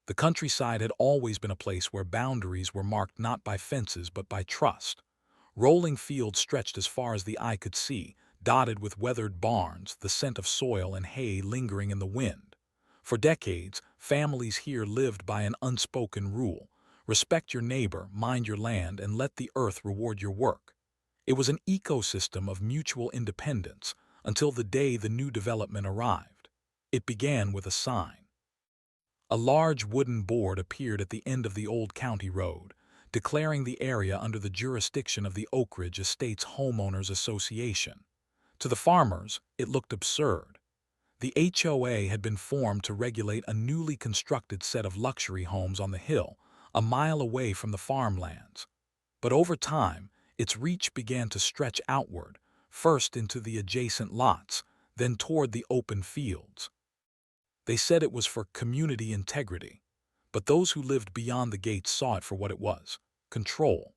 The countryside had always been a place where boundaries were marked not by fences but by trust. Rolling fields stretched as far as the eye could see, dotted with weathered barns, the scent of soil and hay lingering in the wind. For decades, families here lived by an unspoken rule: respect your neighbor, mind your land, and let the earth reward your work. It was an ecosystem of mutual independence until the day the new development arrived. It began with a sign. A large wooden board appeared at the end of the old county road, declaring the area under the jurisdiction of the Oak Ridge Estates Homeowners Association. To the farmers, it looked absurd. The HOA had been formed to regulate a newly constructed set of luxury homes on the hill, a mile away from the farmlands. But over time, its reach began to stretch outward, first into the adjacent lots, then toward the open fields. They said it was for community integrity, but those who lived beyond the gates saw it for what it was: control.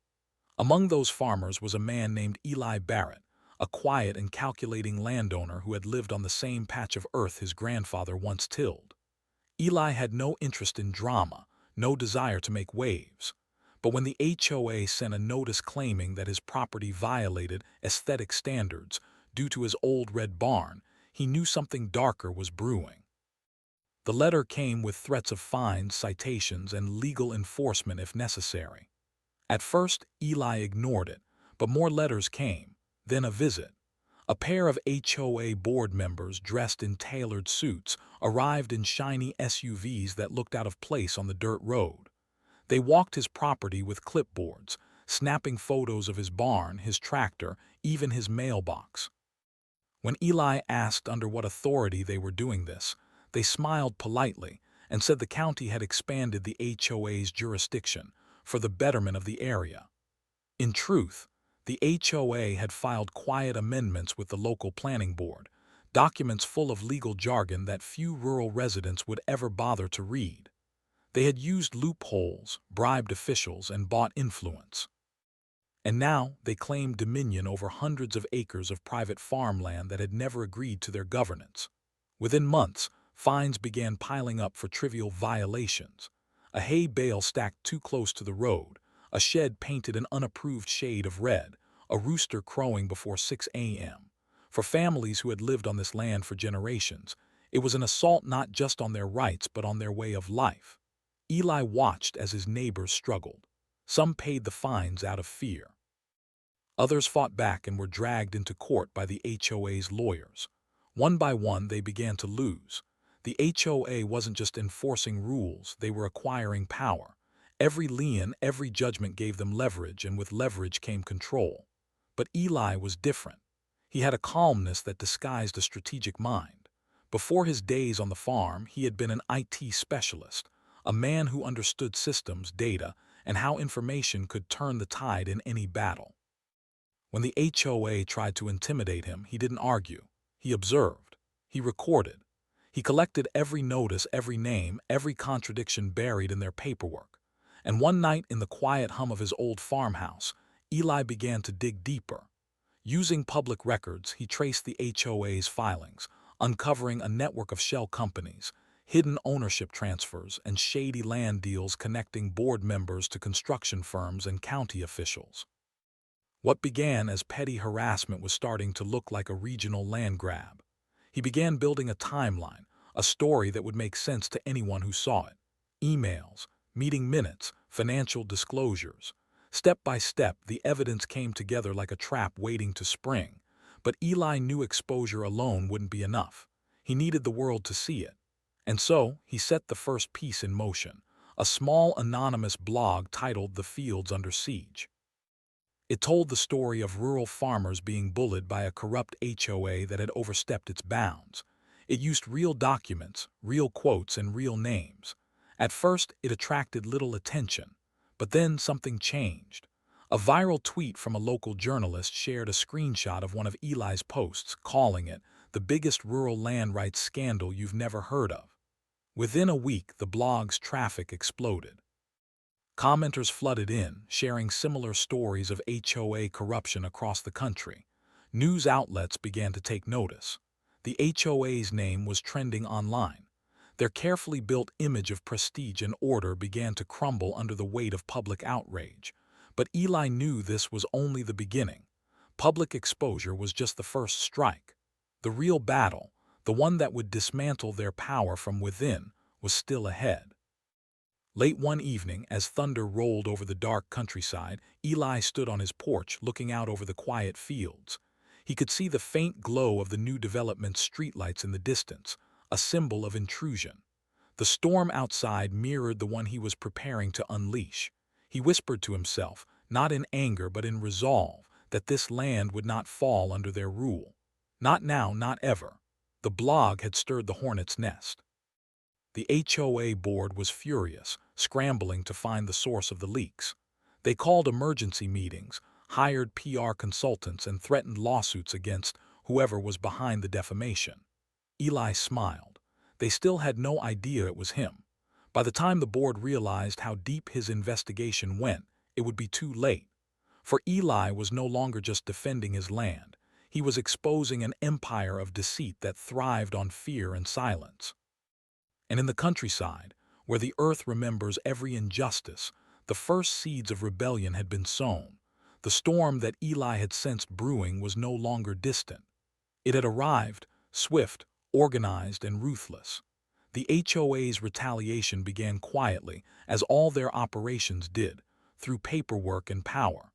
Among those farmers was a man named Eli Barrett, a quiet and calculating landowner who had lived on the same patch of earth his grandfather once tilled. Eli had no interest in drama, no desire to make waves. But when the HOA sent a notice claiming that his property violated aesthetic standards due to his old red barn, he knew something darker was brewing. The letter came with threats of fines, citations, and legal enforcement if necessary. At first, Eli ignored it, but more letters came, then a visit. A pair of HOA board members dressed in tailored suits arrived in shiny SUVs that looked out of place on the dirt road. They walked his property with clipboards, snapping photos of his barn, his tractor, even his mailbox. When Eli asked under what authority they were doing this, they smiled politely and said the county had expanded the HOA's jurisdiction for the betterment of the area. In truth, the HOA had filed quiet amendments with the local planning board, documents full of legal jargon that few rural residents would ever bother to read. They had used loopholes, bribed officials, and bought influence. And now they claimed dominion over hundreds of acres of private farmland that had never agreed to their governance. Within months, fines began piling up for trivial violations: a hay bale stacked too close to the road, a shed painted an unapproved shade of red, a rooster crowing before 6 a.m. For families who had lived on this land for generations, it was an assault not just on their rights but on their way of life. Eli watched as his neighbors struggled. Some paid the fines out of fear. Others fought back and were dragged into court by the HOA's lawyers. One by one, they began to lose. The HOA wasn't just enforcing rules, they were acquiring power. Every lien, every judgment gave them leverage, and with leverage came control. But Eli was different. He had a calmness that disguised a strategic mind. Before his days on the farm, he had been an IT specialist, a man who understood systems, data, and how information could turn the tide in any battle. When the HOA tried to intimidate him, he didn't argue. He observed. He recorded. He collected every notice, every name, every contradiction buried in their paperwork. And one night, in the quiet hum of his old farmhouse, Eli began to dig deeper. Using public records, he traced the HOA's filings, uncovering a network of shell companies, hidden ownership transfers, and shady land deals connecting board members to construction firms and county officials. What began as petty harassment was starting to look like a regional land grab. He began building a timeline, a story that would make sense to anyone who saw it. Emails, meeting minutes, financial disclosures. Step by step, the evidence came together like a trap waiting to spring. But Eli knew exposure alone wouldn't be enough. He needed the world to see it. And so, he set the first piece in motion, a small anonymous blog titled "The Fields Under Siege." It told the story of rural farmers being bullied by a corrupt HOA that had overstepped its bounds. It used real documents, real quotes, and real names. At first, it attracted little attention, but then something changed. A viral tweet from a local journalist shared a screenshot of one of Eli's posts, calling it the biggest rural land rights scandal you've never heard of. Within a week, the blog's traffic exploded. Commenters flooded in, sharing similar stories of HOA corruption across the country. News outlets began to take notice. The HOA's name was trending online. Their carefully built image of prestige and order began to crumble under the weight of public outrage. But Eli knew this was only the beginning. Public exposure was just the first strike. The real battle, the one that would dismantle their power from within, was still ahead. Late one evening, as thunder rolled over the dark countryside, Eli stood on his porch looking out over the quiet fields. He could see the faint glow of the new development's streetlights in the distance, a symbol of intrusion. The storm outside mirrored the one he was preparing to unleash. He whispered to himself, not in anger but in resolve, that this land would not fall under their rule. Not now, not ever. The blog had stirred the hornet's nest. The HOA board was furious, scrambling to find the source of the leaks. They called emergency meetings, hired PR consultants, and threatened lawsuits against whoever was behind the defamation. Eli smiled. They still had no idea it was him. By the time the board realized how deep his investigation went, it would be too late. For Eli was no longer just defending his land. He was exposing an empire of deceit that thrived on fear and silence. And in the countryside, where the earth remembers every injustice, the first seeds of rebellion had been sown. The storm that Eli had sensed brewing was no longer distant. It had arrived, swift, organized, and ruthless. The HOA's retaliation began quietly, as all their operations did, through paperwork and power.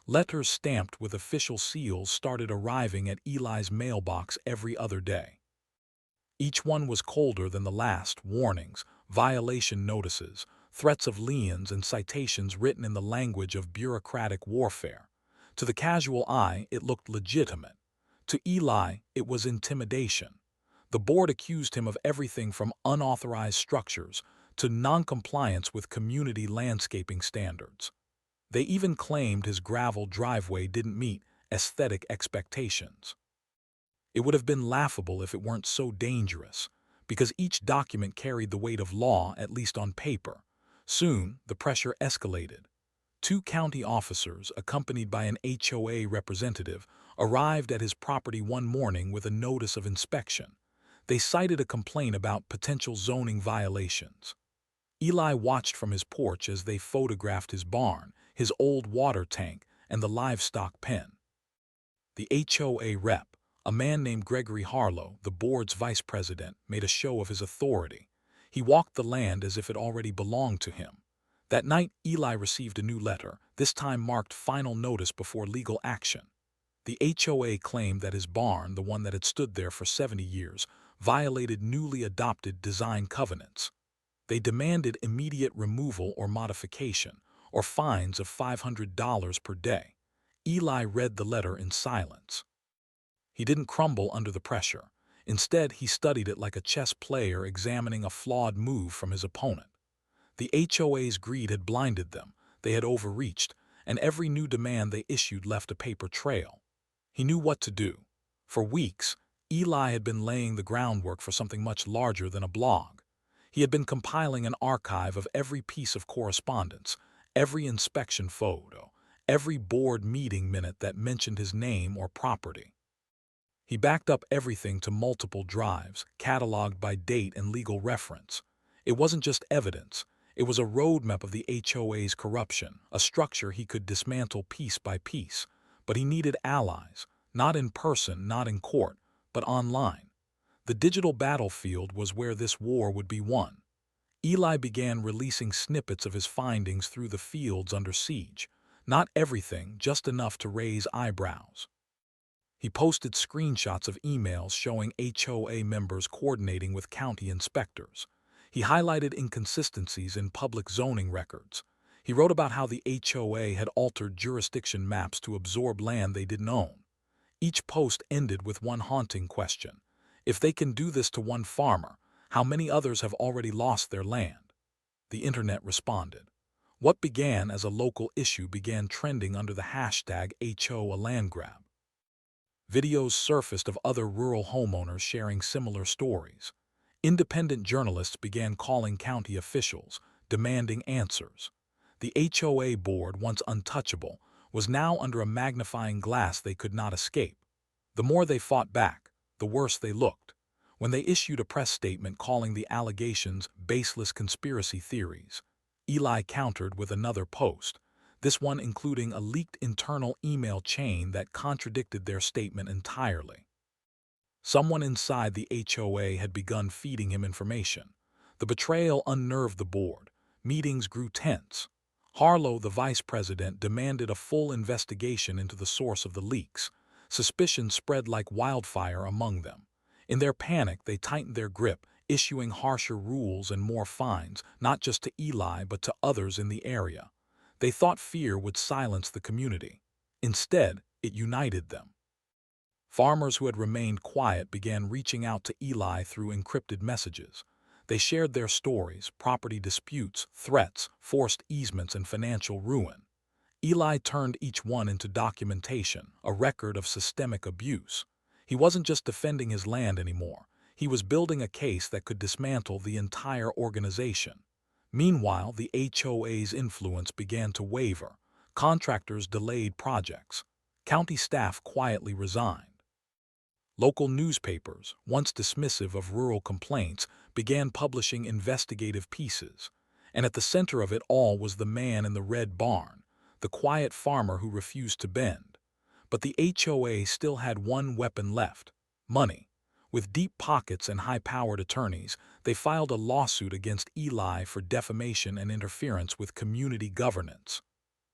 Letters stamped with official seals started arriving at Eli's mailbox every other day. Each one was colder than the last: warnings, violation notices, threats of liens, and citations written in the language of bureaucratic warfare. To the casual eye, it looked legitimate. To Eli, it was intimidation. The board accused him of everything from unauthorized structures to noncompliance with community landscaping standards. They even claimed his gravel driveway didn't meet aesthetic expectations. It would have been laughable if it weren't so dangerous, because each document carried the weight of law, at least on paper. Soon, the pressure escalated. 2 county officers, accompanied by an HOA representative, arrived at his property one morning with a notice of inspection. They cited a complaint about potential zoning violations. Eli watched from his porch as they photographed his barn, his old water tank, and the livestock pen. The HOA rep, a man named Gregory Harlow, the board's vice president, made a show of his authority. He walked the land as if it already belonged to him. That night, Eli received a new letter, this time marked final notice before legal action. The HOA claimed that his barn, the one that had stood there for 70 years, violated newly adopted design covenants. They demanded immediate removal or modification, or fines of $500 per day. Eli read the letter in silence. He didn't crumble under the pressure. Instead, he studied it like a chess player examining a flawed move from his opponent. The HOA's greed had blinded them. They had overreached, and every new demand they issued left a paper trail. He knew what to do. For weeks, Eli had been laying the groundwork for something much larger than a blog. He had been compiling an archive of every piece of correspondence, every inspection photo, every board meeting minute that mentioned his name or property. He backed up everything to multiple drives, cataloged by date and legal reference. It wasn't just evidence. It was a roadmap of the HOA's corruption, a structure he could dismantle piece by piece. But he needed allies, not in person, not in court, but online. The digital battlefield was where this war would be won. Eli began releasing snippets of his findings through the fields under siege. Not everything, just enough to raise eyebrows. He posted screenshots of emails showing HOA members coordinating with county inspectors. He highlighted inconsistencies in public zoning records. He wrote about how the HOA had altered jurisdiction maps to absorb land they didn't own. Each post ended with one haunting question: if they can do this to one farmer, how many others have already lost their land? The internet responded. What began as a local issue began trending under the hashtag HOA landgrab. Videos surfaced of other rural homeowners sharing similar stories. Independent journalists began calling county officials, demanding answers. The HOA board, once untouchable, was now under a magnifying glass they could not escape. The more they fought back, the worse they looked. when they issued a press statement calling the allegations baseless conspiracy theories. Eli countered with another post, this one including a leaked internal email chain that contradicted their statement entirely. Someone inside the HOA had begun feeding him information. The betrayal unnerved the board. Meetings grew tense. Harlow, the vice president, demanded a full investigation into the source of the leaks. Suspicion spread like wildfire among them. In their panic, they tightened their grip, issuing harsher rules and more fines, not just to Eli but to others in the area. They thought fear would silence the community. Instead, it united them. Farmers who had remained quiet began reaching out to Eli through encrypted messages. They shared their stories, property disputes, threats, forced easements, and financial ruin. Eli turned each one into documentation, a record of systemic abuse. He wasn't just defending his land anymore. He was building a case that could dismantle the entire organization. Meanwhile, the HOA's influence began to waver. Contractors delayed projects. County staff quietly resigned. Local newspapers, once dismissive of rural complaints, began publishing investigative pieces. And at the center of it all was the man in the red barn, the quiet farmer who refused to bend. But the HOA still had one weapon left: money. With deep pockets and high-powered attorneys, they filed a lawsuit against Eli for defamation and interference with community governance.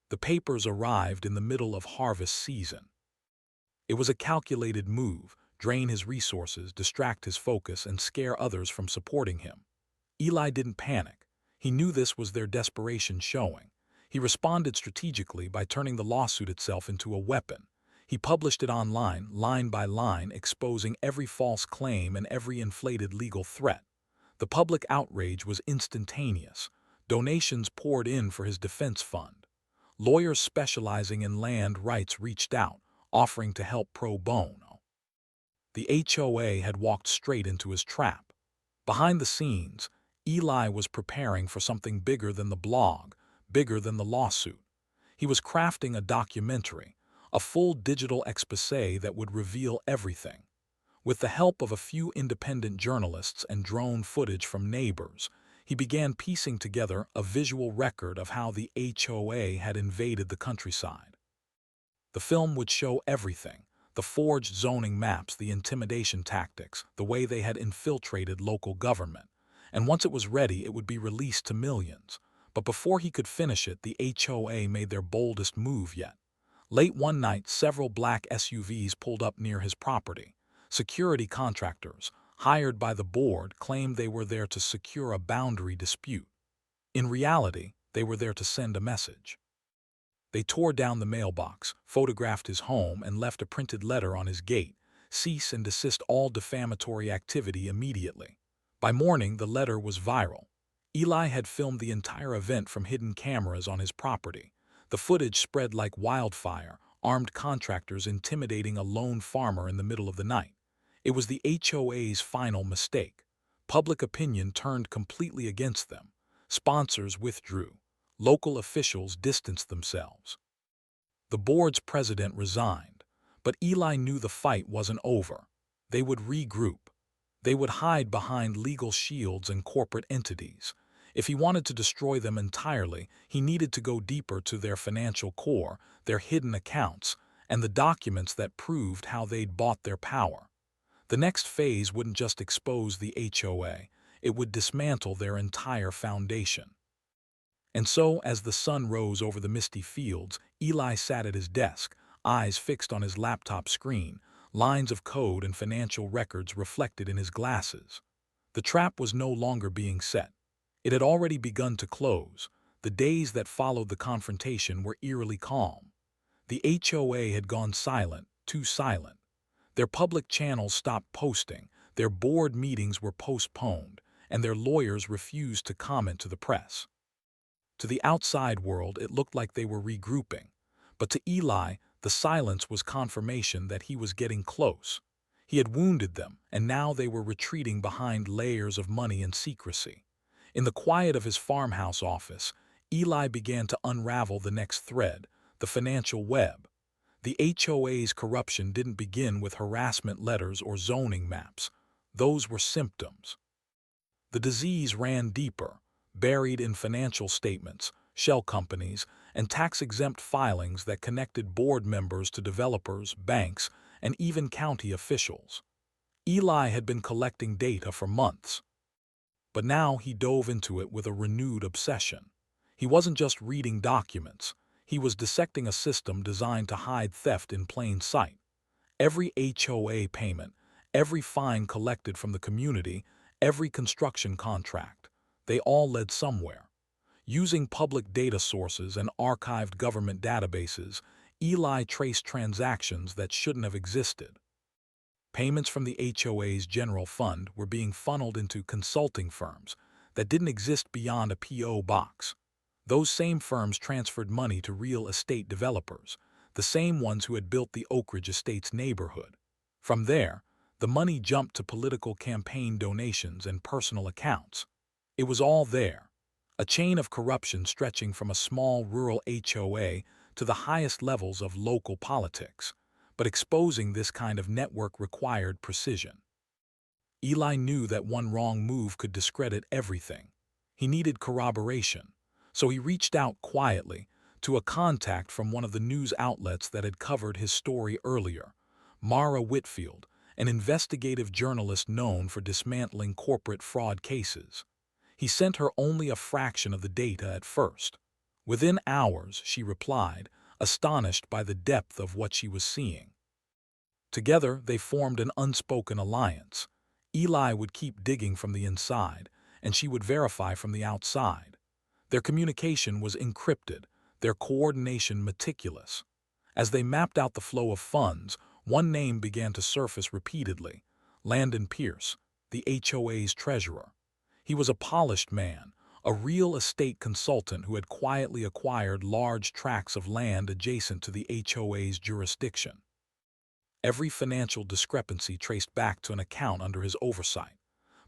The papers arrived in the middle of harvest season. It was a calculated move: drain his resources, distract his focus, and scare others from supporting him. Eli didn't panic. He knew this was their desperation showing. He responded strategically by turning the lawsuit itself into a weapon. He published it online, line by line, exposing every false claim and every inflated legal threat. The public outrage was instantaneous. Donations poured in for his defense fund. Lawyers specializing in land rights reached out, offering to help pro bono. The HOA had walked straight into his trap. Behind the scenes, Eli was preparing for something bigger than the blog, bigger than the lawsuit. He was crafting a documentary, a full digital exposé that would reveal everything. With the help of a few independent journalists and drone footage from neighbors, he began piecing together a visual record of how the HOA had invaded the countryside. The film would show everything: the forged zoning maps, the intimidation tactics, the way they had infiltrated local government. And once it was ready, it would be released to millions. But before he could finish it, the HOA made their boldest move yet. Late one night, several black SUVs pulled up near his property. Security contractors, hired by the board, claimed they were there to secure a boundary dispute. In reality, they were there to send a message. They tore down the mailbox, photographed his home, and left a printed letter on his gate: cease and desist all defamatory activity immediately. By morning, the letter was viral. Eli had filmed the entire event from hidden cameras on his property. The footage spread like wildfire, armed contractors intimidating a lone farmer in the middle of the night. It was the HOA's final mistake. Public opinion turned completely against them. Sponsors withdrew. Local officials distanced themselves. The board's president resigned. But Eli knew the fight wasn't over. They would regroup. They would hide behind legal shields and corporate entities. If he wanted to destroy them entirely, he needed to go deeper to their financial core, their hidden accounts, and the documents that proved how they'd bought their power. The next phase wouldn't just expose the HOA, it would dismantle their entire foundation. And so, as the sun rose over the misty fields, Eli sat at his desk, eyes fixed on his laptop screen, lines of code and financial records reflected in his glasses. The trap was no longer being set. It had already begun to close. The days that followed the confrontation were eerily calm. The HOA had gone silent, too silent. Their public channels stopped posting, their board meetings were postponed, and their lawyers refused to comment to the press. To the outside world, it looked like they were regrouping. But to Eli, the silence was confirmation that he was getting close. He had wounded them, and now they were retreating behind layers of money and secrecy. In the quiet of his farmhouse office, Eli began to unravel the next thread: the financial web. The HOA's corruption didn't begin with harassment letters or zoning maps. Those were symptoms. The disease ran deeper, buried in financial statements, shell companies, and tax-exempt filings that connected board members to developers, banks, and even county officials. Eli had been collecting data for months, but now he dove into it with a renewed obsession. He wasn't just reading documents, he was dissecting a system designed to hide theft in plain sight. Every HOA payment, every fine collected from the community, every construction contract, they all led somewhere. Using public data sources and archived government databases, Eli traced transactions that shouldn't have existed. Payments from the HOA's general fund were being funneled into consulting firms that didn't exist beyond a P.O. box. Those same firms transferred money to real estate developers, the same ones who had built the Oak Ridge Estates neighborhood. From there, the money jumped to political campaign donations and personal accounts. It was all there, a chain of corruption stretching from a small rural HOA to the highest levels of local politics. But exposing this kind of network required precision. Eli knew that one wrong move could discredit everything. He needed corroboration, so he reached out quietly to a contact from one of the news outlets that had covered his story earlier, Mara Whitfield, an investigative journalist known for dismantling corporate fraud cases. He sent her only a fraction of the data at first. Within hours, she replied, astonished by the depth of what she was seeing. Together, they formed an unspoken alliance. Eli would keep digging from the inside, and she would verify from the outside. Their communication was encrypted, their coordination meticulous. As they mapped out the flow of funds, one name began to surface repeatedly: Landon Pierce, the HOA's treasurer. He was a polished man, a real estate consultant who had quietly acquired large tracts of land adjacent to the HOA's jurisdiction. Every financial discrepancy traced back to an account under his oversight.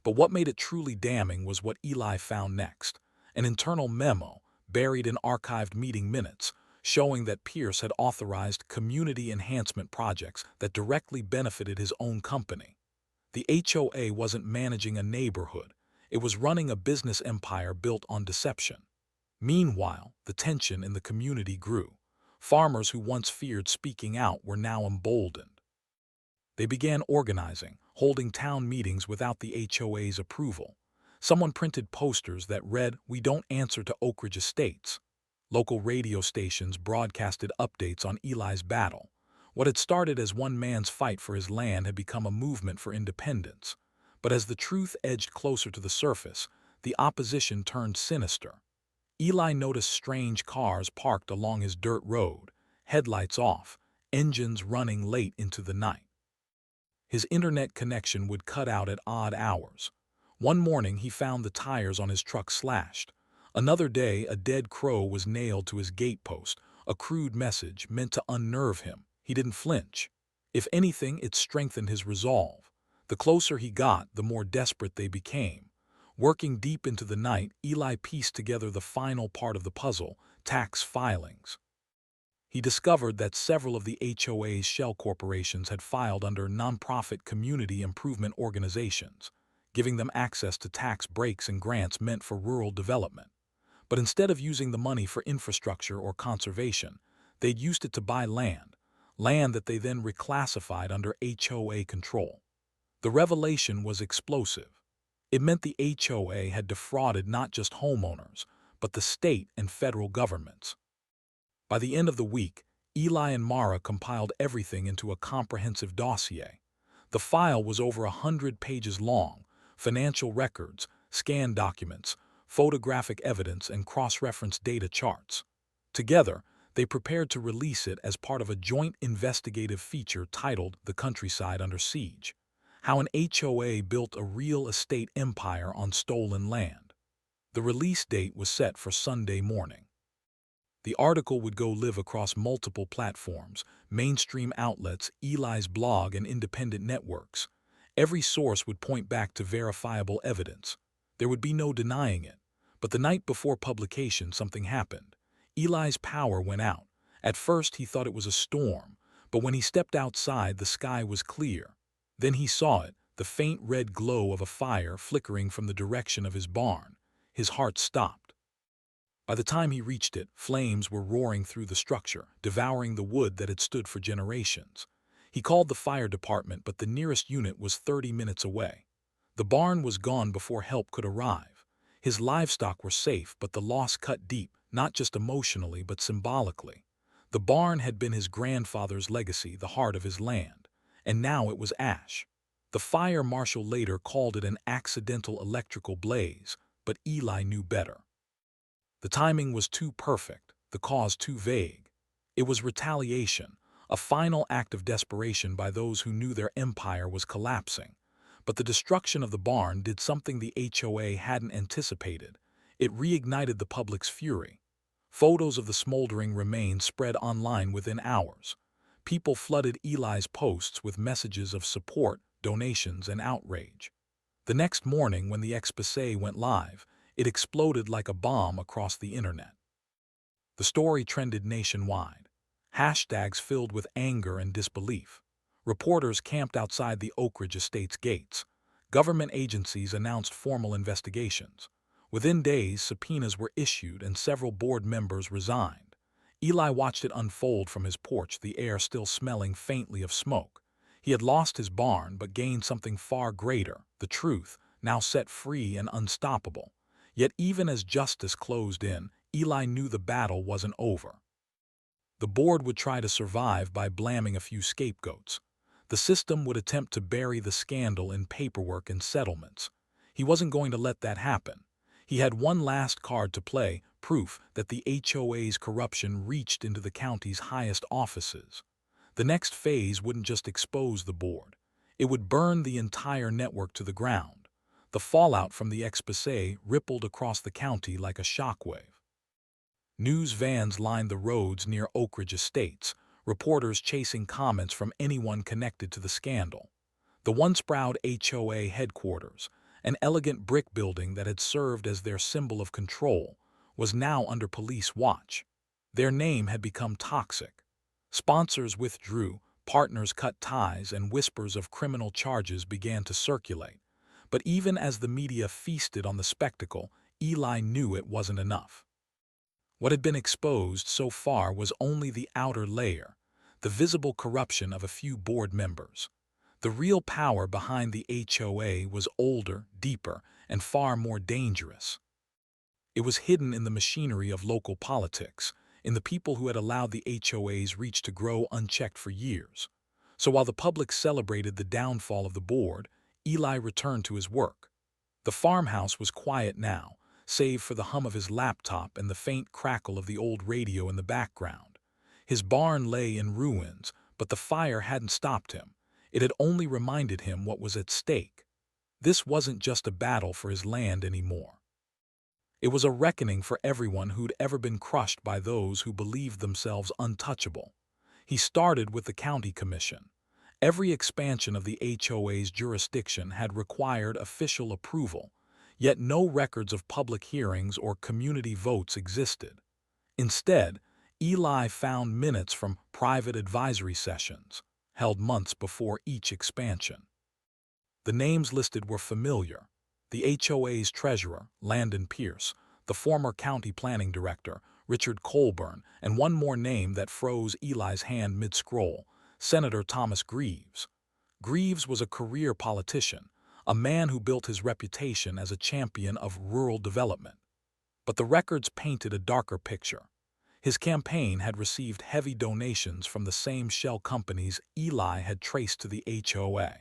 But what made it truly damning was what Eli found next: an internal memo, buried in archived meeting minutes, showing that Pierce had authorized community enhancement projects that directly benefited his own company. The HOA wasn't managing a neighborhood, it was running a business empire built on deception. Meanwhile, the tension in the community grew. Farmers who once feared speaking out were now emboldened. They began organizing, holding town meetings without the HOA's approval. Someone printed posters that read, "We don't answer to Oak Ridge Estates." Local radio stations broadcasted updates on Eli's battle. What had started as one man's fight for his land had become a movement for independence. But as the truth edged closer to the surface, the opposition turned sinister. Eli noticed strange cars parked along his dirt road, headlights off, engines running late into the night. His internet connection would cut out at odd hours. One morning he found the tires on his truck slashed. Another day a dead crow was nailed to his gatepost, a crude message meant to unnerve him. He didn't flinch. If anything, it strengthened his resolve. The closer he got, the more desperate they became. Working deep into the night, Eli pieced together the final part of the puzzle: tax filings. He discovered that several of the HOA's shell corporations had filed under nonprofit community improvement organizations, giving them access to tax breaks and grants meant for rural development. But instead of using the money for infrastructure or conservation, they'd used it to buy land that they then reclassified under HOA control. The revelation was explosive. It meant the HOA had defrauded not just homeowners, but the state and federal governments. By the end of the week, Eli and Mara compiled everything into a comprehensive dossier. The file was over 100 pages long: financial records, scanned documents, photographic evidence, and cross-reference data charts. Together, they prepared to release it as part of a joint investigative feature titled "The Countryside Under Siege: How an HOA Built a Real Estate Empire on Stolen Land." The release date was set for Sunday morning. The article would go live across multiple platforms: mainstream outlets, Eli's blog, and independent networks. Every source would point back to verifiable evidence. There would be no denying it. But the night before publication, something happened. Eli's power went out. At first, he thought it was a storm, but when he stepped outside, the sky was clear. Then he saw it, the faint red glow of a fire flickering from the direction of his barn. His heart stopped. By the time he reached it, flames were roaring through the structure, devouring the wood that had stood for generations. He called the fire department, but the nearest unit was 30 minutes away. The barn was gone before help could arrive. His livestock were safe, but the loss cut deep, not just emotionally but symbolically. The barn had been his grandfather's legacy, the heart of his land, and now it was ash. The fire marshal later called it an accidental electrical blaze, but Eli knew better. The timing was too perfect, the cause too vague. It was retaliation, a final act of desperation by those who knew their empire was collapsing. But the destruction of the barn did something the HOA hadn't anticipated. It reignited the public's fury. Photos of the smoldering remains spread online within hours. People flooded Eli's posts with messages of support, donations, and outrage. The next morning, when the exposé went live, it exploded like a bomb across the internet. The story trended nationwide. Hashtags filled with anger and disbelief. Reporters camped outside the Oak Ridge Estate's gates. Government agencies announced formal investigations. Within days, subpoenas were issued and several board members resigned. Eli watched it unfold from his porch, the air still smelling faintly of smoke. He had lost his barn but gained something far greater, the truth, now set free and unstoppable. Yet even as justice closed in, Eli knew the battle wasn't over. The board would try to survive by blaming a few scapegoats. The system would attempt to bury the scandal in paperwork and settlements. He wasn't going to let that happen. He had one last card to play, proof that the HOA's corruption reached into the county's highest offices. The next phase wouldn't just expose the board. It would burn the entire network to the ground. The fallout from the exposé rippled across the county like a shockwave. News vans lined the roads near Oak Ridge Estates, reporters chasing comments from anyone connected to the scandal. The once proud HOA headquarters, an elegant brick building that had served as their symbol of control, was now under police watch. Their name had become toxic. Sponsors withdrew, partners cut ties, and whispers of criminal charges began to circulate. But even as the media feasted on the spectacle, Eli knew it wasn't enough. What had been exposed so far was only the outer layer, the visible corruption of a few board members. The real power behind the HOA was older, deeper, and far more dangerous. It was hidden in the machinery of local politics, in the people who had allowed the HOA's reach to grow unchecked for years. So while the public celebrated the downfall of the board, Eli returned to his work. The farmhouse was quiet now, save for the hum of his laptop and the faint crackle of the old radio in the background. His barn lay in ruins, but the fire hadn't stopped him. It had only reminded him what was at stake. This wasn't just a battle for his land anymore. It was a reckoning for everyone who'd ever been crushed by those who believed themselves untouchable. He started with the county commission. Every expansion of the HOA's jurisdiction had required official approval, yet no records of public hearings or community votes existed. Instead, Eli found minutes from private advisory sessions, held months before each expansion. The names listed were familiar: the HOA's treasurer, Landon Pierce, the former county planning director, Richard Colburn, and one more name that froze Eli's hand mid-scroll: Senator Thomas Greaves. Greaves was a career politician, a man who built his reputation as a champion of rural development. But the records painted a darker picture. His campaign had received heavy donations from the same shell companies Eli had traced to the HOA.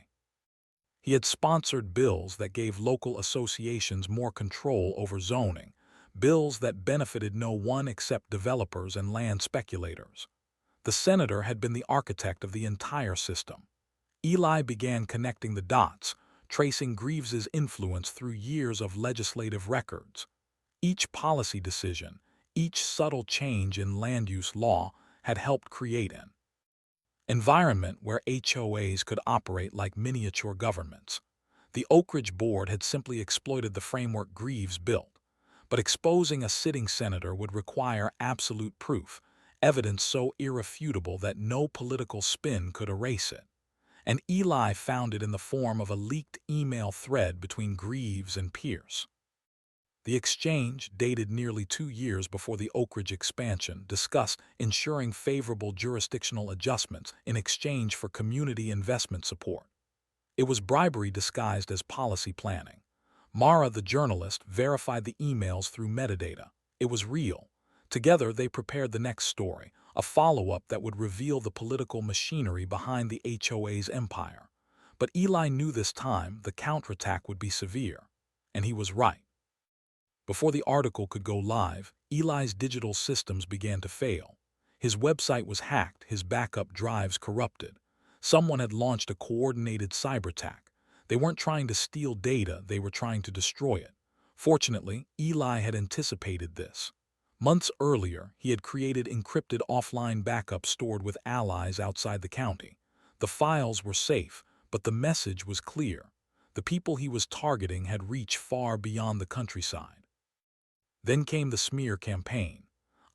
He had sponsored bills that gave local associations more control over zoning, bills that benefited no one except developers and land speculators. The senator had been the architect of the entire system. Eli began connecting the dots, tracing Greaves's influence through years of legislative records. Each policy decision, each subtle change in land use law had helped create an environment where HOAs could operate like miniature governments. The Oak Ridge Board had simply exploited the framework Greaves built, but exposing a sitting senator would require absolute proof, evidence so irrefutable that no political spin could erase it. and Eli found it in the form of a leaked email thread between Greaves and Pierce. The exchange, dated nearly 2 years before the Oak Ridge expansion, discussed ensuring favorable jurisdictional adjustments in exchange for community investment support. It was bribery disguised as policy planning. Mara, the journalist, verified the emails through metadata. It was real. Together, they prepared the next story, a follow-up that would reveal the political machinery behind the HOA's empire. But Eli knew this time the counterattack would be severe. And he was right. Before the article could go live, Eli's digital systems began to fail. His website was hacked, his backup drives corrupted. Someone had launched a coordinated cyberattack. They weren't trying to steal data, they were trying to destroy it. Fortunately, Eli had anticipated this. Months earlier, he had created encrypted offline backups stored with allies outside the county. The files were safe, but the message was clear. The people he was targeting had reached far beyond the countryside. Then came the smear campaign.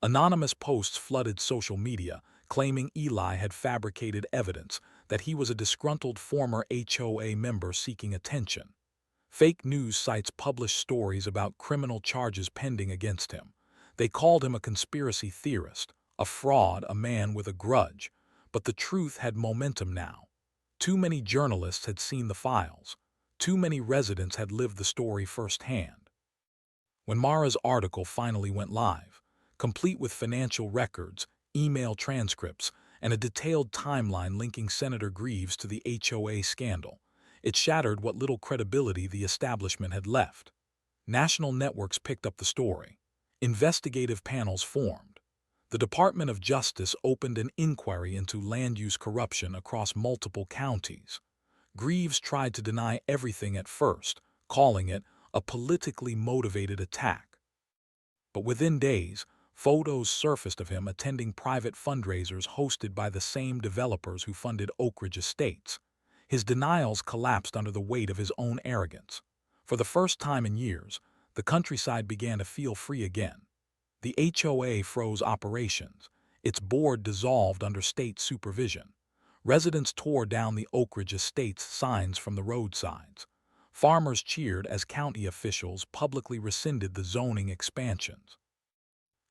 Anonymous posts flooded social media, claiming Eli had fabricated evidence that he was a disgruntled former HOA member seeking attention. Fake news sites published stories about criminal charges pending against him. They called him a conspiracy theorist, a fraud, a man with a grudge. But the truth had momentum now. Too many journalists had seen the files. Too many residents had lived the story firsthand. When Mara's article finally went live, complete with financial records, email transcripts, and a detailed timeline linking Senator Greaves to the HOA scandal, it shattered what little credibility the establishment had left. National networks picked up the story. Investigative panels formed. The Department of Justice opened an inquiry into land use corruption across multiple counties. Greaves tried to deny everything at first, calling it a politically motivated attack. But within days, photos surfaced of him attending private fundraisers hosted by the same developers who funded Oak Ridge Estates. His denials collapsed under the weight of his own arrogance. For the first time in years, the countryside began to feel free again. The HOA froze operations. Its board dissolved under state supervision. Residents tore down the Oak Ridge Estates signs from the roadsides. Farmers cheered as county officials publicly rescinded the zoning expansions.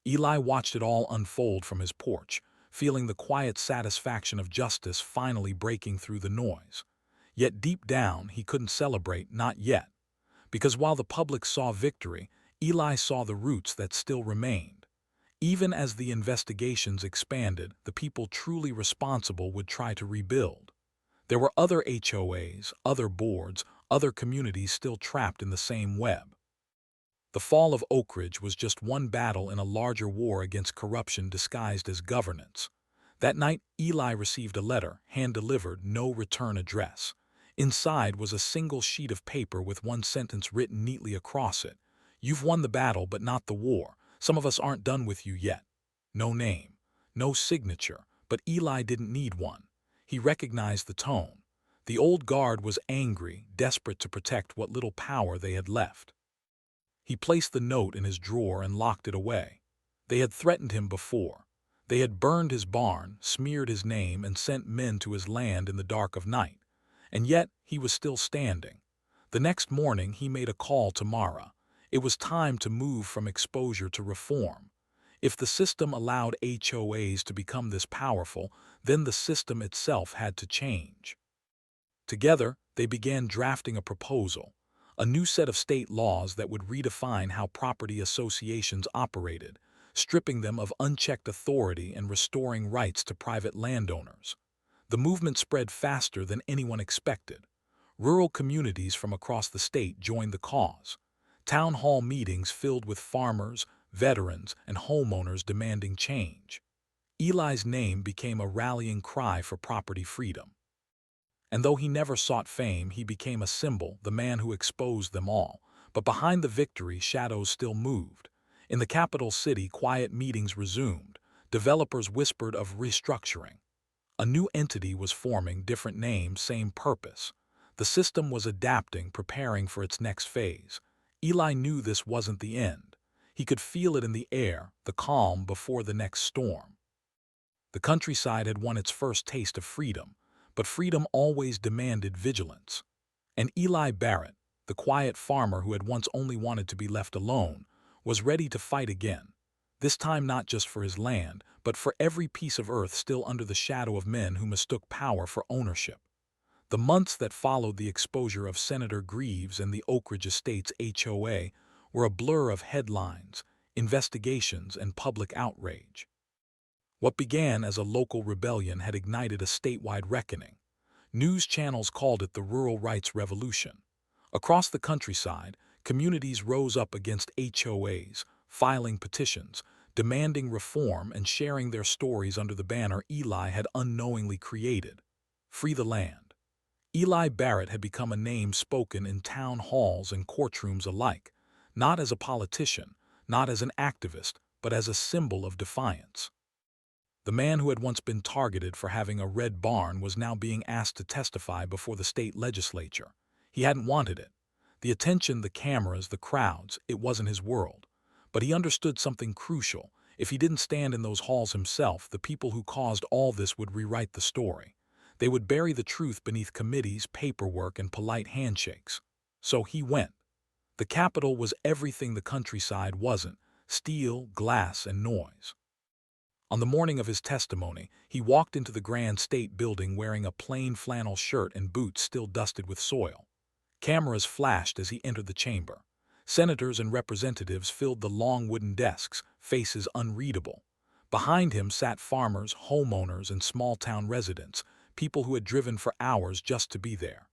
Eli watched it all unfold from his porch, feeling the quiet satisfaction of justice finally breaking through the noise. Yet deep down, he couldn't celebrate, not yet. Because while the public saw victory, Eli saw the roots that still remained. Even as the investigations expanded, the people truly responsible would try to rebuild. There were other HOAs, other boards, other communities still trapped in the same web. The fall of Oak Ridge was just one battle in a larger war against corruption disguised as governance. That night, Eli received a letter, hand-delivered, no return address. Inside was a single sheet of paper with one sentence written neatly across it. "You've won the battle, but not the war. Some of us aren't done with you yet." No name, no signature, but Eli didn't need one. He recognized the tone. The old guard was angry, desperate to protect what little power they had left. He placed the note in his drawer and locked it away. They had threatened him before. They had burned his barn, smeared his name, and sent men to his land in the dark of night. And yet, he was still standing. The next morning, he made a call to Mara. It was time to move from exposure to reform. If the system allowed HOAs to become this powerful, then the system itself had to change. Together, they began drafting a proposal, a new set of state laws that would redefine how property associations operated, stripping them of unchecked authority and restoring rights to private landowners. The movement spread faster than anyone expected. Rural communities from across the state joined the cause. Town hall meetings filled with farmers, veterans, and homeowners demanding change. Eli's name became a rallying cry for property freedom. And though he never sought fame, he became a symbol, the man who exposed them all. But behind the victory, shadows still moved. In the capital city, quiet meetings resumed. Developers whispered of restructuring. A new entity was forming, different name, same purpose. The system was adapting, preparing for its next phase. Eli knew this wasn't the end. He could feel it in the air, the calm before the next storm. The countryside had won its first taste of freedom, but freedom always demanded vigilance. And Eli Barrett, the quiet farmer who had once only wanted to be left alone, was ready to fight again, this time not just for his land, but for every piece of earth still under the shadow of men who mistook power for ownership. The months that followed the exposure of Senator Greaves and the Oak Ridge Estates HOA were a blur of headlines, investigations, and public outrage. What began as a local rebellion had ignited a statewide reckoning. News channels called it the Rural Rights Revolution. Across the countryside, communities rose up against HOAs, filing petitions, demanding reform, and sharing their stories under the banner Eli had unknowingly created: Free the Land. Eli Barrett had become a name spoken in town halls and courtrooms alike, not as a politician, not as an activist, but as a symbol of defiance. The man who had once been targeted for having a red barn was now being asked to testify before the state legislature. He hadn't wanted it. The attention, the cameras, the crowds, it wasn't his world. But he understood something crucial. If he didn't stand in those halls himself, the people who caused all this would rewrite the story. They would bury the truth beneath committees, paperwork, and polite handshakes. So he went. The Capitol was everything the countryside wasn't: steel, glass, and noise. On the morning of his testimony, he walked into the grand state building wearing a plain flannel shirt and boots still dusted with soil. Cameras flashed as he entered the chamber. Senators and representatives filled the long wooden desks, faces unreadable. Behind him sat farmers, homeowners, and small-town residents, people who had driven for hours just to be there.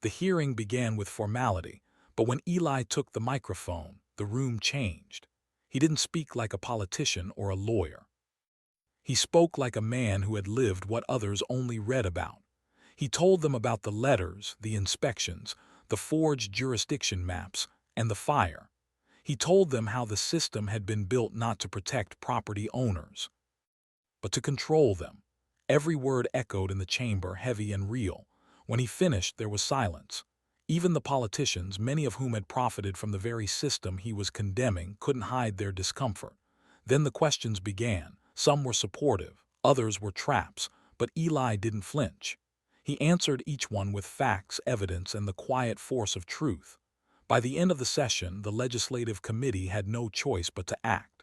The hearing began with formality, but when Eli took the microphone, the room changed. He didn't speak like a politician or a lawyer. He spoke like a man who had lived what others only read about. He told them about the letters, the inspections, the forged jurisdiction maps, and the fire. He told them how the system had been built not to protect property owners, but to control them. Every word echoed in the chamber, heavy and real. When he finished, there was silence. Even the politicians, many of whom had profited from the very system he was condemning, couldn't hide their discomfort. Then the questions began. Some were supportive, others were traps, but Eli didn't flinch. He answered each one with facts, evidence, and the quiet force of truth. By the end of the session, the legislative committee had no choice but to act.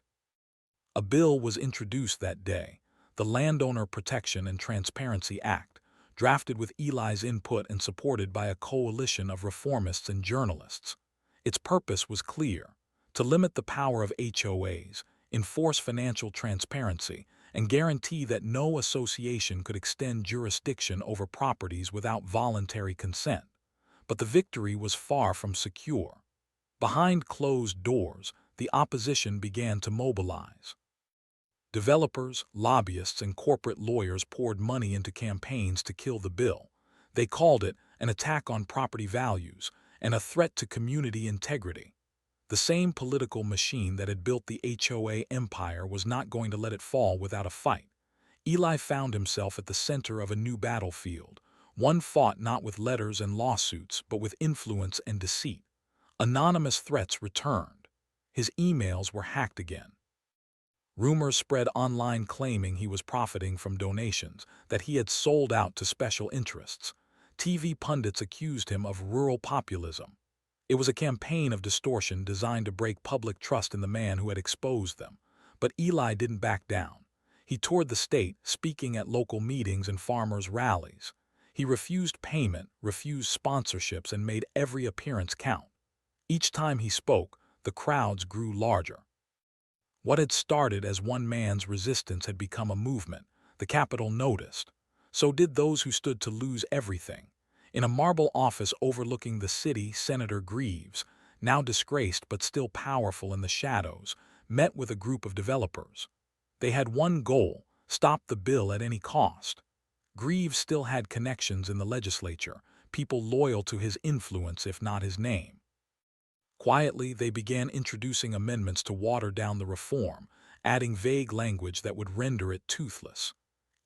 A bill was introduced that day, the Landowner Protection and Transparency Act, drafted with Eli's input and supported by a coalition of reformists and journalists. Its purpose was clear: to limit the power of HOAs, enforce financial transparency, and guarantee that no association could extend jurisdiction over properties without voluntary consent. But the victory was far from secure. Behind closed doors, the opposition began to mobilize. Developers, lobbyists, and corporate lawyers poured money into campaigns to kill the bill. They called it an attack on property values and a threat to community integrity. The same political machine that had built the HOA empire was not going to let it fall without a fight. Eli found himself at the center of a new battlefield, one fought not with letters and lawsuits, but with influence and deceit. Anonymous threats returned. His emails were hacked again. Rumors spread online claiming he was profiting from donations, that he had sold out to special interests. TV pundits accused him of rural populism. It was a campaign of distortion designed to break public trust in the man who had exposed them. But Eli didn't back down. He toured the state, speaking at local meetings and farmers' rallies. He refused payment, refused sponsorships, and made every appearance count. Each time he spoke, the crowds grew larger. What had started as one man's resistance had become a movement. The Capitol noticed. So did those who stood to lose everything. In a marble office overlooking the city, Senator Greaves, now disgraced but still powerful in the shadows, met with a group of developers. They had one goal: stop the bill at any cost. Greaves still had connections in the legislature, people loyal to his influence if not his name. Quietly, they began introducing amendments to water down the reform, adding vague language that would render it toothless.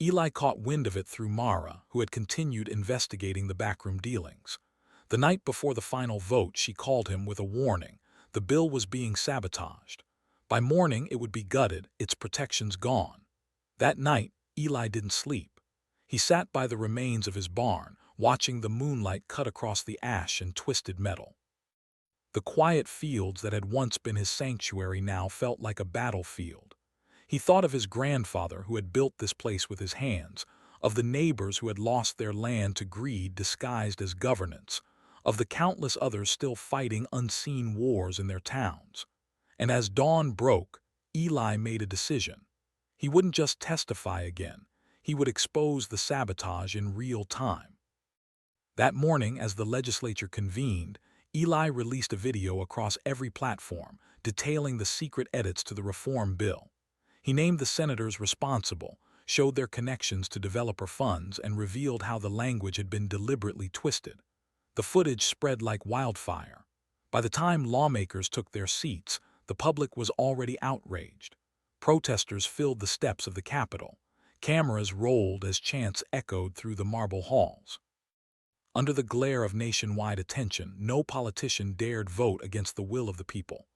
Eli caught wind of it through Mara, who had continued investigating the backroom dealings. The night before the final vote, she called him with a warning: the bill was being sabotaged. By morning, it would be gutted, its protections gone. That night, Eli didn't sleep. He sat by the remains of his barn, watching the moonlight cut across the ash and twisted metal. The quiet fields that had once been his sanctuary now felt like a battlefield. He thought of his grandfather who had built this place with his hands, of the neighbors who had lost their land to greed disguised as governance, of the countless others still fighting unseen wars in their towns. And as dawn broke, Eli made a decision. He wouldn't just testify again, he would expose the sabotage in real time. That morning, as the legislature convened, Eli released a video across every platform, detailing the secret edits to the reform bill. He named the senators responsible, showed their connections to developer funds, and revealed how the language had been deliberately twisted. The footage spread like wildfire. By the time lawmakers took their seats, the public was already outraged. Protesters filled the steps of the Capitol. Cameras rolled as chants echoed through the marble halls. Under the glare of nationwide attention, no politician dared vote against the will of the people.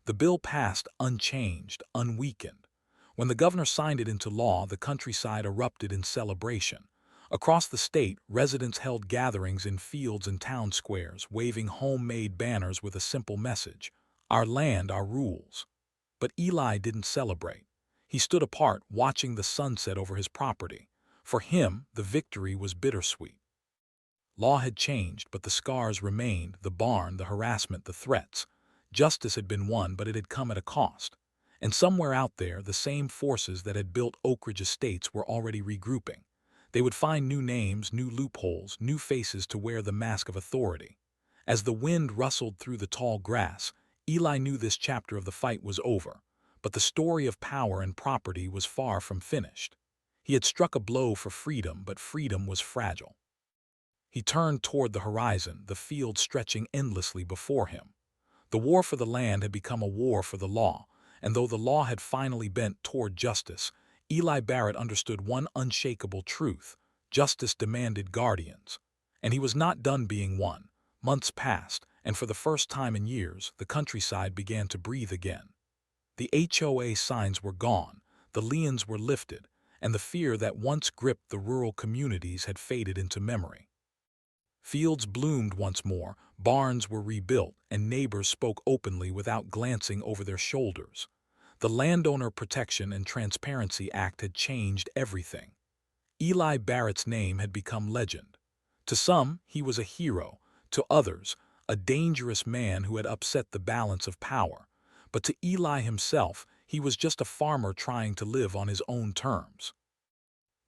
The bill passed unchanged, unweakened. When the governor signed it into law, the countryside erupted in celebration. Across the state, residents held gatherings in fields and town squares, waving homemade banners with a simple message: "Our land, our rules." But Eli didn't celebrate. He stood apart, watching the sunset over his property. For him, the victory was bittersweet. Law had changed, but the scars remained: the barn, the harassment, the threats. Justice had been won, but it had come at a cost. And somewhere out there, the same forces that had built Oak Ridge Estates were already regrouping. They would find new names, new loopholes, new faces to wear the mask of authority. As the wind rustled through the tall grass, Eli knew this chapter of the fight was over. But the story of power and property was far from finished. He had struck a blow for freedom, but freedom was fragile. He turned toward the horizon, the field stretching endlessly before him. The war for the land had become a war for the law, and though the law had finally bent toward justice, Eli Barrett understood one unshakable truth: justice demanded guardians. And he was not done being one. Months passed, and for the first time in years, the countryside began to breathe again. The HOA signs were gone, the liens were lifted, and the fear that once gripped the rural communities had faded into memory. Fields bloomed once more, barns were rebuilt, and neighbors spoke openly without glancing over their shoulders. The Landowner Protection and Transparency Act had changed everything. Eli Barrett's name had become legend. To some, he was a hero; to others, a dangerous man who had upset the balance of power. But to Eli himself, he was just a farmer trying to live on his own terms.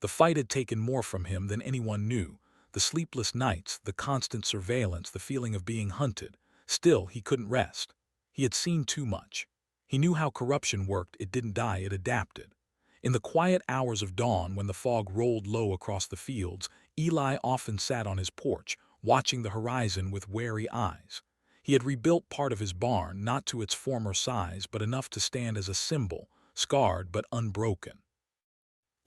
The fight had taken more from him than anyone knew: the sleepless nights, the constant surveillance, the feeling of being hunted. Still, he couldn't rest. He had seen too much. He knew how corruption worked: it didn't die, it adapted. In the quiet hours of dawn, when the fog rolled low across the fields, Eli often sat on his porch, watching the horizon with wary eyes. He had rebuilt part of his barn, not to its former size, but enough to stand as a symbol, scarred but unbroken.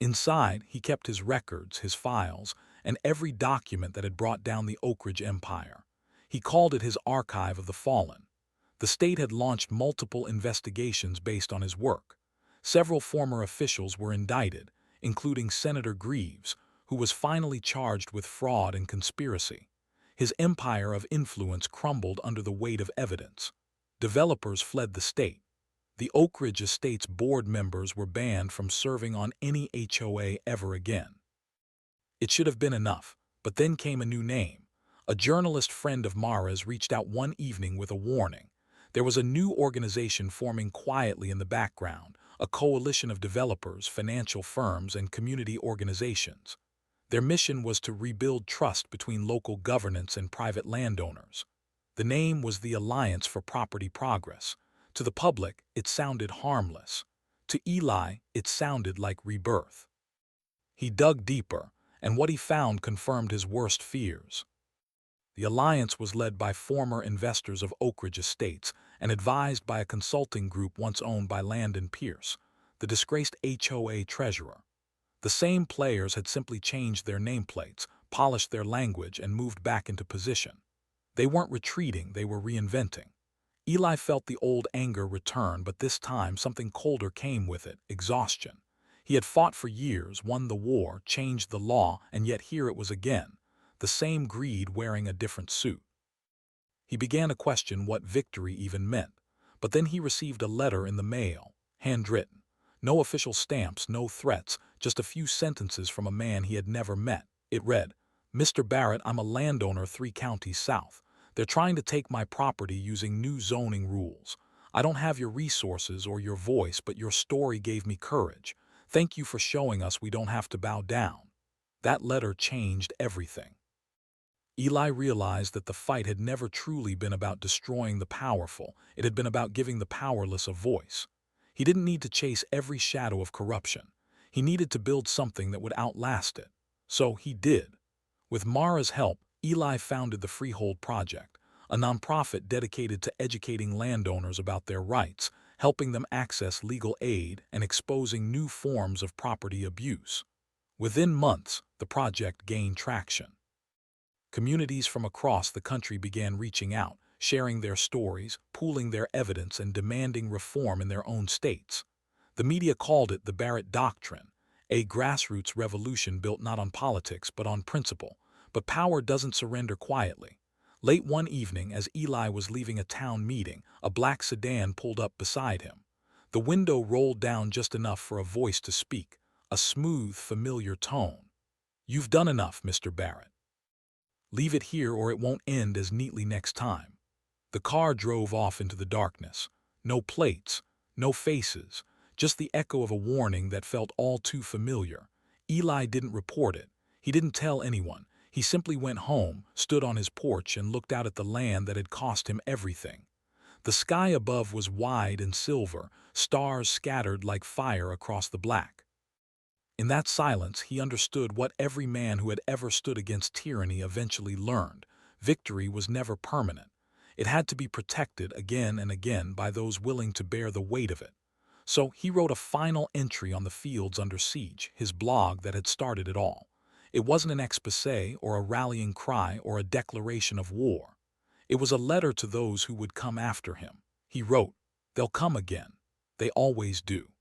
Inside, he kept his records, his files, and every document that had brought down the Oak Ridge Empire. He called it his archive of the fallen. The state had launched multiple investigations based on his work. Several former officials were indicted, including Senator Greaves, who was finally charged with fraud and conspiracy. His empire of influence crumbled under the weight of evidence. Developers fled the state. The Oak Ridge Estates board members were banned from serving on any HOA ever again. It should have been enough, but then came a new name. A journalist friend of Mara's reached out one evening with a warning. There was a new organization forming quietly in the background, a coalition of developers, financial firms, and community organizations. Their mission was to rebuild trust between local governance and private landowners. The name was the Alliance for Property Progress. To the public, it sounded harmless. To Eli, it sounded like rebirth. He dug deeper, and what he found confirmed his worst fears. The alliance was led by former investors of Oak Ridge Estates and advised by a consulting group once owned by Landon Pierce, the disgraced HOA treasurer. The same players had simply changed their nameplates, polished their language, and moved back into position. They weren't retreating, they were reinventing. Eli felt the old anger return, but this time something colder came with it: exhaustion. He had fought for years, won the war, changed the law, and yet here it was again, the same greed wearing a different suit. He began to question what victory even meant, but then he received a letter in the mail, handwritten. No official stamps, no threats, just a few sentences from a man he had never met. It read, "Mr. Barrett, I'm a landowner 3 counties south. They're trying to take my property using new zoning rules. I don't have your resources or your voice, but your story gave me courage. Thank you for showing us we don't have to bow down." That letter changed everything. Eli realized that the fight had never truly been about destroying the powerful. It had been about giving the powerless a voice. He didn't need to chase every shadow of corruption. He needed to build something that would outlast it. So he did. With Mara's help, Eli founded the Freehold Project, a nonprofit dedicated to educating landowners about their rights, helping them access legal aid, and exposing new forms of property abuse. Within months, the project gained traction. Communities from across the country began reaching out, sharing their stories, pooling their evidence, and demanding reform in their own states. The media called it the Barrett Doctrine, a grassroots revolution built not on politics but on principle. But power doesn't surrender quietly. Late one evening, as Eli was leaving a town meeting, a black sedan pulled up beside him. The window rolled down just enough for a voice to speak, a smooth, familiar tone. "You've done enough, Mr. Barrett. Leave it here or it won't end as neatly next time." The car drove off into the darkness. No plates, no faces, just the echo of a warning that felt all too familiar. Eli didn't report it. He didn't tell anyone. He simply went home, stood on his porch, and looked out at the land that had cost him everything. The sky above was wide and silver, stars scattered like fire across the black. In that silence, he understood what every man who had ever stood against tyranny eventually learned. Victory was never permanent. It had to be protected again and again by those willing to bear the weight of it. So he wrote a final entry on the fields under siege, his blog that had started it all. It wasn't an exposé or a rallying cry or a declaration of war. It was a letter to those who would come after him. He wrote, "They'll come again. They always do.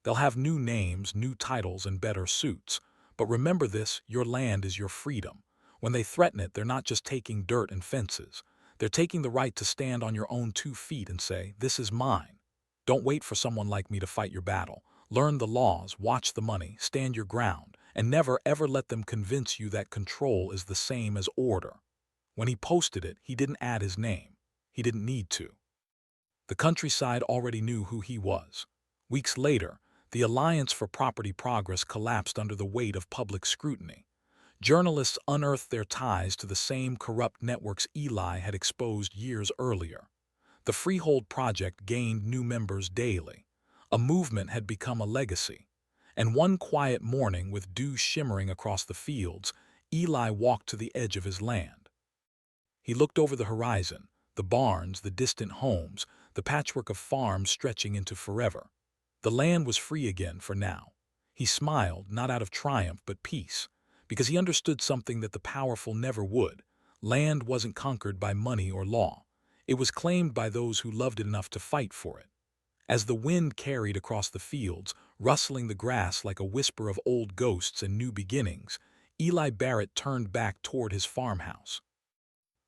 They'll have new names, new titles, and better suits. But remember this, your land is your freedom. When they threaten it, they're not just taking dirt and fences. They're taking the right to stand on your own 2 feet and say, 'This is mine.' Don't wait for someone like me to fight your battle. Learn the laws, watch the money, stand your ground, and never ever let them convince you that control is the same as order." When he posted it, he didn't add his name. He didn't need to. The countryside already knew who he was. Weeks later, the Alliance for Property Progress collapsed under the weight of public scrutiny. Journalists unearthed their ties to the same corrupt networks Eli had exposed years earlier. The Freehold Project gained new members daily. A movement had become a legacy. And one quiet morning, with dew shimmering across the fields, Eli walked to the edge of his land. He looked over the horizon, the barns, the distant homes, the patchwork of farms stretching into forever. The land was free again for now. He smiled, not out of triumph but peace, because he understood something that the powerful never would. Land wasn't conquered by money or law. It was claimed by those who loved it enough to fight for it. As the wind carried across the fields, rustling the grass like a whisper of old ghosts and new beginnings, Eli Barrett turned back toward his farmhouse.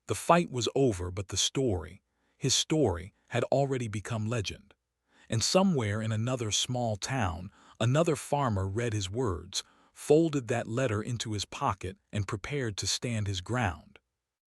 The fight was over, but the story, his story, had already become legend. And somewhere in another small town, another farmer read his words, folded that letter into his pocket, and prepared to stand his ground.